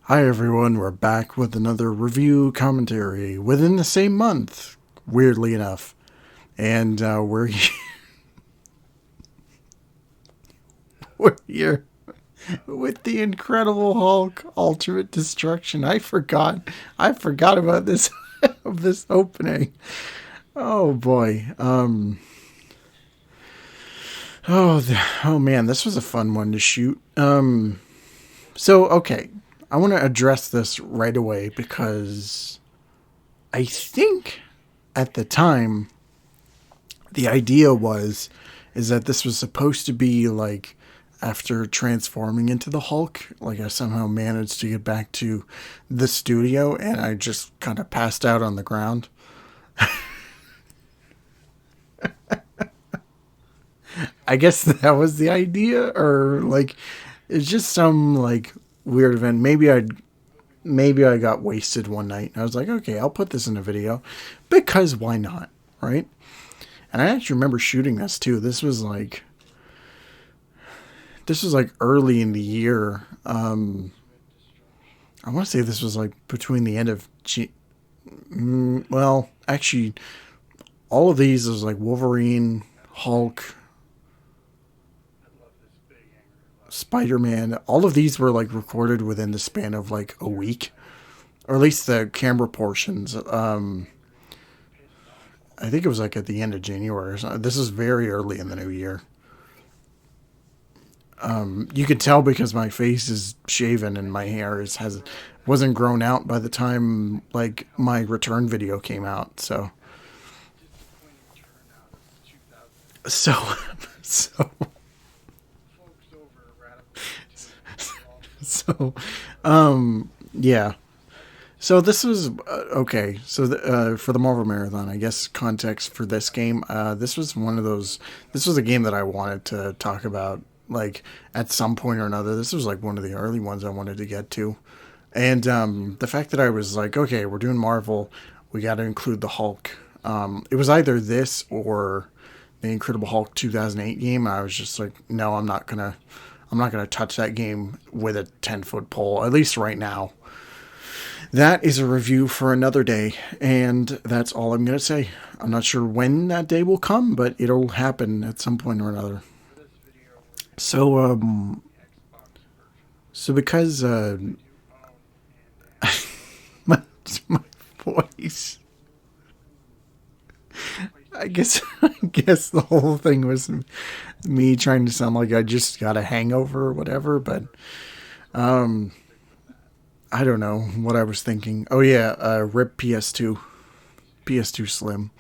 Hi everyone, we're back with another review commentary within the same month, weirdly enough. And we're here with the Incredible Hulk Ultimate Destruction. I forgot about this of this opening. Oh boy. Oh man, this was a fun one to shoot. So okay, I want to address this right away because I think at the time the idea was is that this was supposed to be like after transforming into the Hulk, like I somehow managed to get back to the studio and I just kind of passed out on the ground. I guess that was the idea, or like it's just some like weird event. Maybe I got wasted one night and I was like, okay, I'll put this in a video because why not, right? And I actually remember shooting this too. This was like early in the year. I want to say this was like between the end of well, actually, all of these was like Wolverine, Hulk, Spider Man. All of these were like recorded within the span of like a week, or at least the camera portions. I think it was like at the end of January. Or something. This is very early in the new year. You could tell because my face is shaven and my hair is has wasn't grown out by the time like my return video came out. So so so yeah. So this was okay. So for the Marvel Marathon, I guess context for this game, this was one of those. This was a game that I wanted to talk about, like at some point or another. This was like one of the early ones I wanted to get to, and the fact that I was like, okay, we're doing Marvel, we got to include the Hulk. It was either this or the Incredible Hulk 2008 game. I was just like, no, I'm not gonna touch that game with a 10-foot pole. At least right now. That is a review for another day, and that's all I'm going to say. I'm not sure when that day will come, but it'll happen at some point or another. So, because my, my voice, I guess the whole thing was me trying to sound like I just got a hangover or whatever, but I don't know what I was thinking. Oh yeah, rip PS2, PS2 Slim.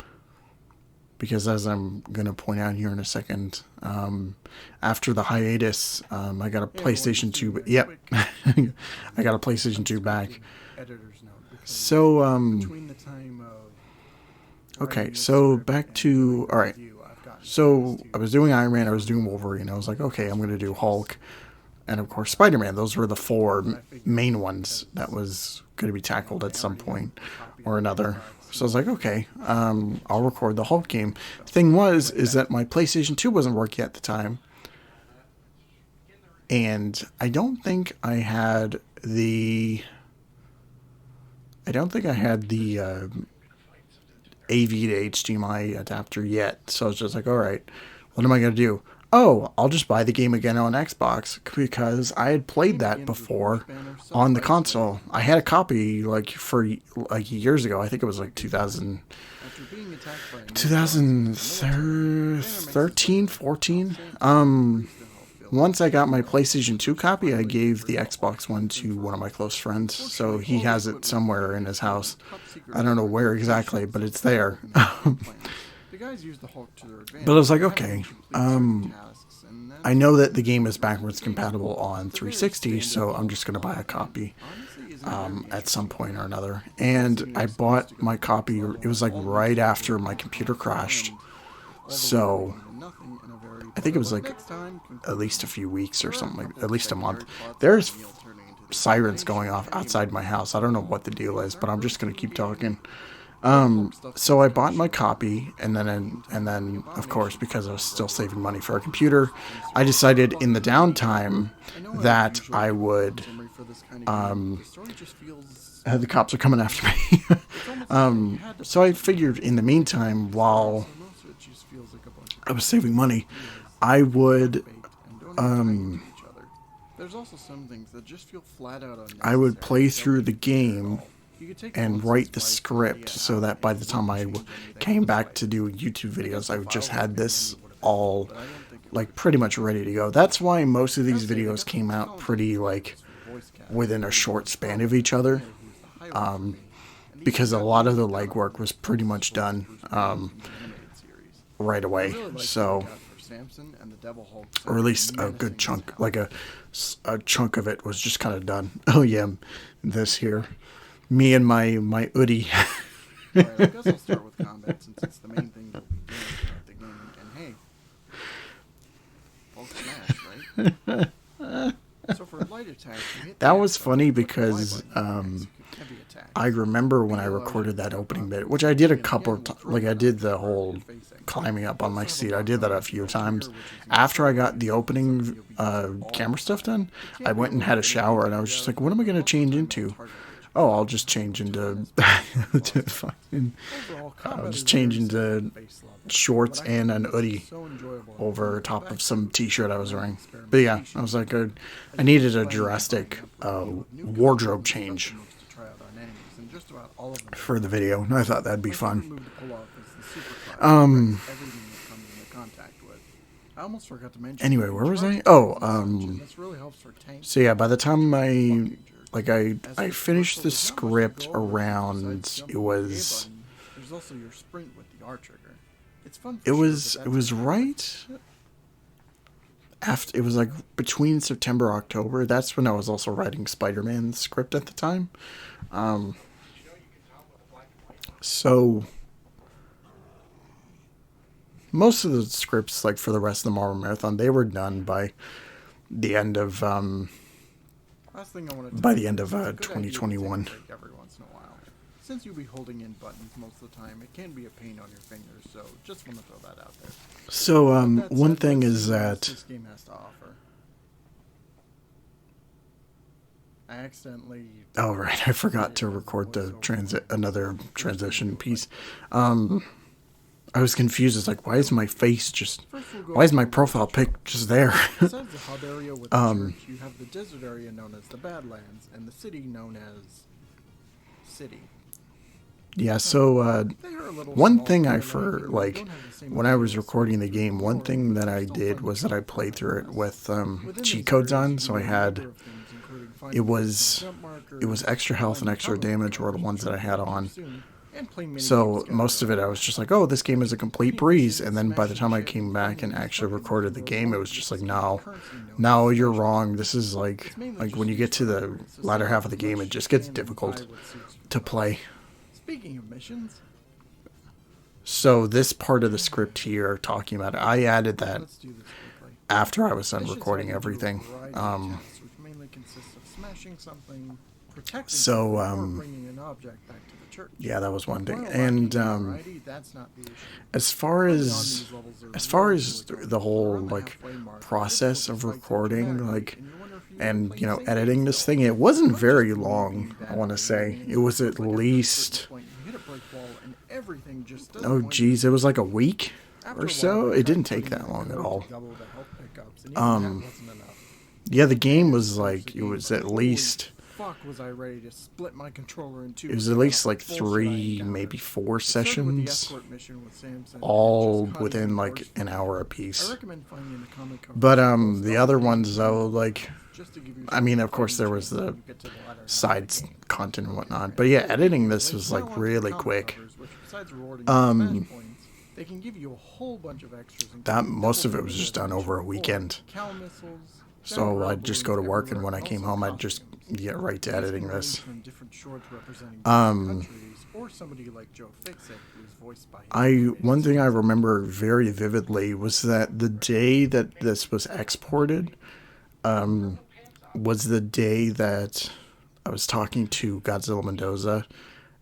Because as I'm going to point out here in a second, after the hiatus, I got a PlayStation 2. Yep, I got a PlayStation 2 back. So, okay, so back to, all right. So I was doing Iron Man, I was doing Wolverine. I was like, okay, I'm going to do Hulk. And of course, Spider Man. Those were the four main ones that was going to be tackled at some point or another. So I was like, okay, I'll record the Hulk game. Thing was, is that my PlayStation 2 wasn't working at the time, and I don't think I had the AV to HDMI adapter yet. So I was just like, all right, what am I gonna do? Oh, I'll just buy the game again on Xbox because I had played that before on the console. I had a copy like for like years ago. I think it was like 2013, 14. Once I got my PlayStation 2 copy, I gave the Xbox one to one of my close friends. So he has it somewhere in his house. I don't know where exactly, but it's there. But I was like, okay, I know that the game is backwards compatible on 360, so I'm just going to buy a copy at some point or another. And I bought my copy, it was like right after my computer crashed. So I think it was like at least a few weeks or something, like at least a month. There's sirens going off outside my house. I don't know what the deal is, but I'm just going to keep talking. So I bought my copy, and then of course, because I was still saving money for a computer, I decided in the downtime that I would. The cops are coming after me. So I figured in the meantime, while I was saving money, I would There's also some things that just feel flat out unnecessary. I would play through the game and write the script so that by the time I came back to do YouTube videos, I just had this all like pretty much ready to go. That's why most of these videos came out pretty like within a short span of each other, because a lot of the legwork was pretty much done right away. So, or at least a good chunk, like a chunk of it was just kind of done. Oh yeah, this here. Me and my Udi. Alright, I guess I'll start with combat since it's the main thing you'll be doing throughout the game. And hey, Hulk smash, right? So for light attacks, you hit That the was X funny button, because but the Y button execute heavy attacks. I remember when I recorded that opening bit, which I did a couple of times, like I did the whole climbing up on my seat. I did that a few times. After I got the opening camera stuff done, I went and had a shower, and I was just like, what am I going to change into? Oh, I'll just change into I'll just change into shorts and an hoodie over top of some t-shirt I was wearing. But yeah, I was like, I needed a drastic wardrobe change for the video. I thought that'd be fun. Anyway, where was I? Oh, so yeah, by the time I finished the script around, it was right after, it was like between September and October. That's when I was also writing Spider-Man script at the time. So most of the scripts, like for the rest of the Marvel Marathon, they were done by the end of 2021. Since you'll be holding in buttons most of the time, it can be a pain on your fingers, so just want to throw that out there. So one thing is that this game has to offer. I accidentally. Oh right, I forgot to record the another transition piece. I was confused. It's like, why is my face why is my profile pic just there? Besides the hub area with the church, you have the desert area known as the Badlands, and the city known as City. Yeah, so one thing when I was recording the game, one thing that I did was that I played through it with cheat codes on. So I had it was extra health and extra damage were the ones that I had on. So most of it, I was just like, oh, this game is a complete breeze. And then by the time I came back and actually recorded the game, it was just like, no, you're wrong. This is like when you get to the latter half of the game, it just gets difficult to play. Speaking of missions. So this part of the script here, talking about it, I added that after I was done recording everything. Yeah, that was one thing. And as far as the whole like process of recording, like, and editing this thing, it wasn't very long. I want to say it was at least, oh geez, it was like a week or so. It didn't take that long at all. Yeah, the game was like, it was at least, was I ready to split my controller in two. It was at least like 3, maybe 4 sessions, all within like an hour apiece. But the other ones though, like, I mean, of course there was the side content and whatnot, but yeah, editing this was like really quick. They can give you a whole bunch of extras. That most of it was just done over a weekend. So I'd just go to work, and when I came home, I'd just get right to editing this. One thing I remember very vividly was that the day that this was exported, was the day that I was talking to Godzilla Mendoza,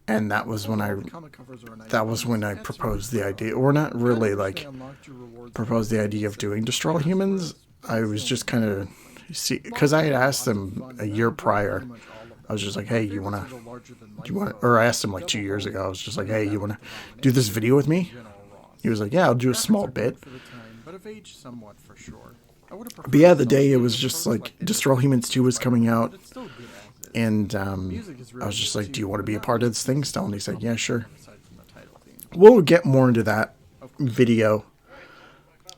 and that was when Overall, the comic covers are a nice that was when I bonus. That's proposed the super idea, fun. or not You kinda really wish they like unlocked your rewards proposed the more idea of doing specific Destroy players, Humans. I that's was the just only kind thing. of see because Lots I of had fun, asked lots of him fun, a and I year enjoyed prior. pretty much all of I them. was just like, My hey, you favorites wanna are the larger than do you life want? foes, Or I asked him like Devil 2 years Hulk, ago. I was just like, and hey, you Venom wanna do this Abomination, video with and me? General Ross. He was like, yeah, I'll do a Graphics small are bit. good for the time, but have aged somewhat for sure. I would have But preferred yeah, a the day it cel was shaded just approach like like they did Destroy with Humans 2 was coming Spider-Man, but out, it's still good as is. and Music is I was really just good like, do you too, want to but be a not part of really this thing still? And he consistent said, yeah, sure. aside from the title theme. We'll get more into that Of course, video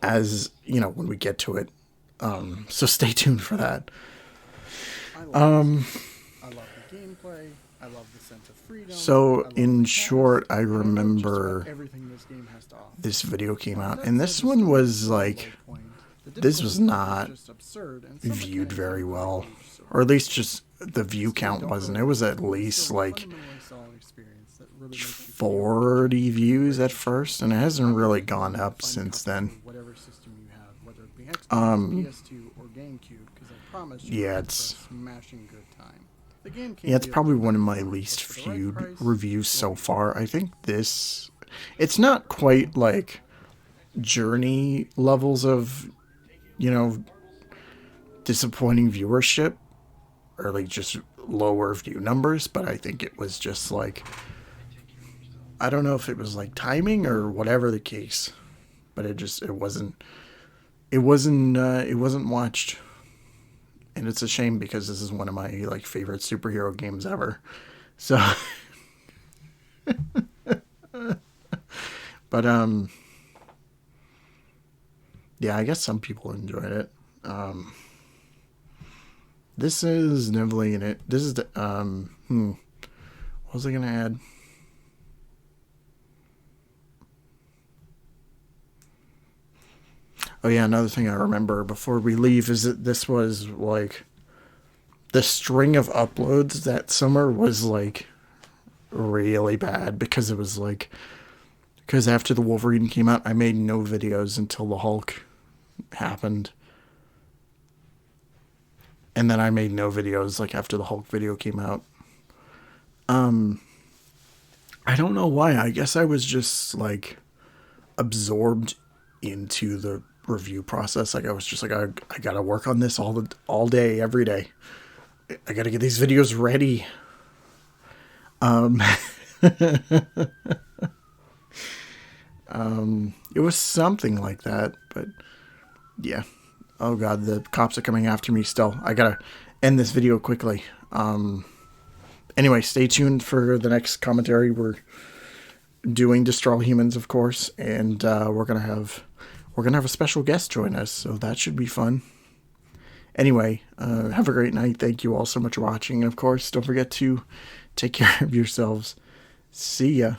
as when we get to it. So stay tuned for that. I love I love the gameplay. I love the sense of freedom. So I love in the short, cast, I and love just about remember everything this game has to offer. this video came out, That and said, this the one story was is a low like point. The this was difficulty level is not just absurd, and some viewed mechanics very are well, really so or at least just the view Still count don't wasn't. really It was at understand, but least still a like fundamentally solid experience that really makes you feel 40 views at first, and it hasn't I'm really looking gone forward to up finding since copies then. for whatever system you have, whether it be Xbox, PS2, or GameCube, because I promise you, Yeah, it's it's a smashing good time. The game can yeah, it's be a probably little one of bit my long, least but for the right viewed price, reviews you'll so be far. I think it's not quite like Journey levels of disappointing viewership, or like just lower view numbers, but I think it was just like, I don't know if it was like timing or whatever the case, but it wasn't watched, and it's a shame because this is one of my like favorite superhero games ever. So but yeah, I guess some people enjoyed it. This is Nively in it. This is the what was I gonna add? Oh yeah, another thing I remember before we leave is that this was like the string of uploads that summer was like really bad because it was like because after the Wolverine came out, I made no videos until the Hulk happened. And then I made no videos like after the Hulk video came out. I don't know why. I guess I was just like absorbed into the review process. Like I was just like I gotta work on this all day, every day. I gotta get these videos ready. It was something like that, but yeah. Oh god, the cops are coming after me still. I gotta end this video quickly. Anyway, stay tuned for the next commentary. We're doing Destroy Humans, of course, and we're gonna have a special guest join us, so that should be fun. Anyway, have a great night. Thank you all so much for watching, and of course, don't forget to take care of yourselves. See ya.